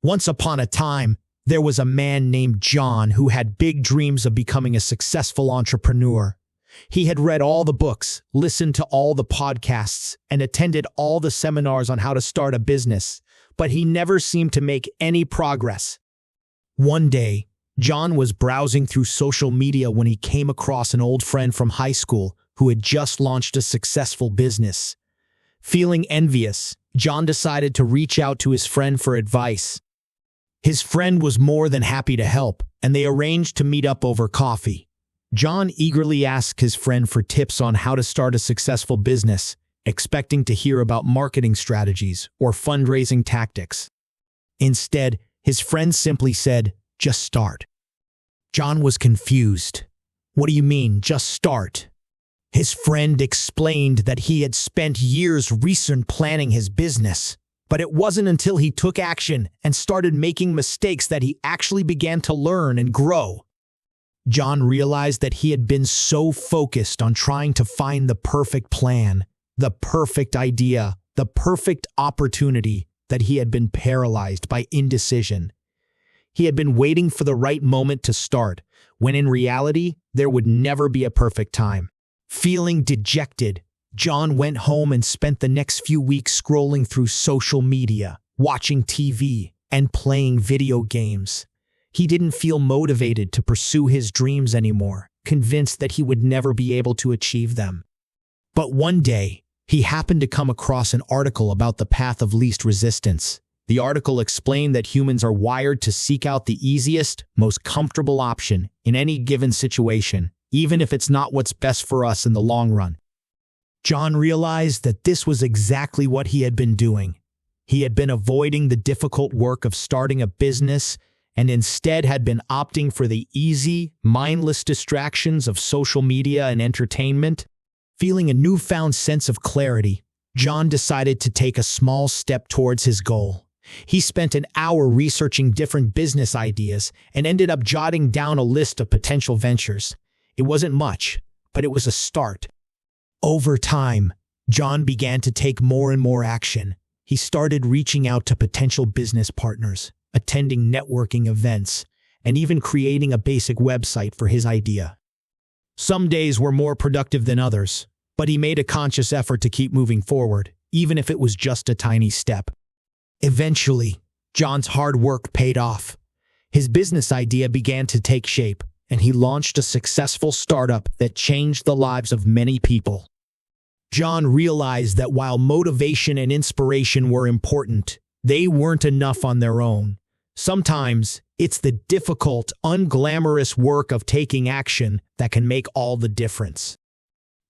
Once upon a time, there was a man named John who had big dreams of becoming a successful entrepreneur. He had read all the books, listened to all the podcasts, and attended all the seminars on how to start a business, but he never seemed to make any progress. One day, John was browsing through social media when he came across an old friend from high school who had just launched a successful business. Feeling envious, John decided to reach out to his friend for advice. His friend was more than happy to help, and they arranged to meet up over coffee. John eagerly asked his friend for tips on how to start a successful business, expecting to hear about marketing strategies or fundraising tactics. Instead, his friend simply said, "Just start." John was confused. "What do you mean, just start?" His friend explained that he had spent years researching planning his business, but it wasn't until he took action and started making mistakes that he actually began to learn and grow. John realized that he had been so focused on trying to find the perfect plan, the perfect idea, the perfect opportunity, that he had been paralyzed by indecision. He had been waiting for the right moment to start, when in reality, there would never be a perfect time. Feeling dejected, John went home and spent the next few weeks scrolling through social media, watching TV, and playing video games. He didn't feel motivated to pursue his dreams anymore, convinced that he would never be able to achieve them. But one day, he happened to come across an article about the path of least resistance. The article explained that humans are wired to seek out the easiest, most comfortable option in any given situation, even if it's not what's best for us in the long run. John realized that this was exactly what he had been doing. He had been avoiding the difficult work of starting a business and instead had been opting for the easy, mindless distractions of social media and entertainment. Feeling a newfound sense of clarity, John decided to take a small step towards his goal. He spent an hour researching different business ideas and ended up jotting down a list of potential ventures. It wasn't much, but it was a start. Over time, John began to take more and more action. He started reaching out to potential business partners, attending networking events, and even creating a basic website for his idea. Some days were more productive than others, but he made a conscious effort to keep moving forward, even if it was just a tiny step. Eventually, John's hard work paid off. His business idea began to take shape, and he launched a successful startup that changed the lives of many people. John realized that while motivation and inspiration were important, they weren't enough on their own. Sometimes, it's the difficult, unglamorous work of taking action that can make all the difference.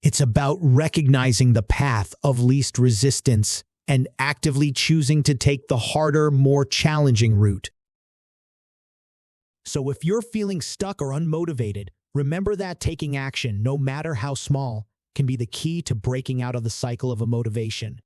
It's about recognizing the path of least resistance and actively choosing to take the harder, more challenging route. So if you're feeling stuck or unmotivated, remember that taking action, no matter how small, can be the key to breaking out of the cycle of motivation.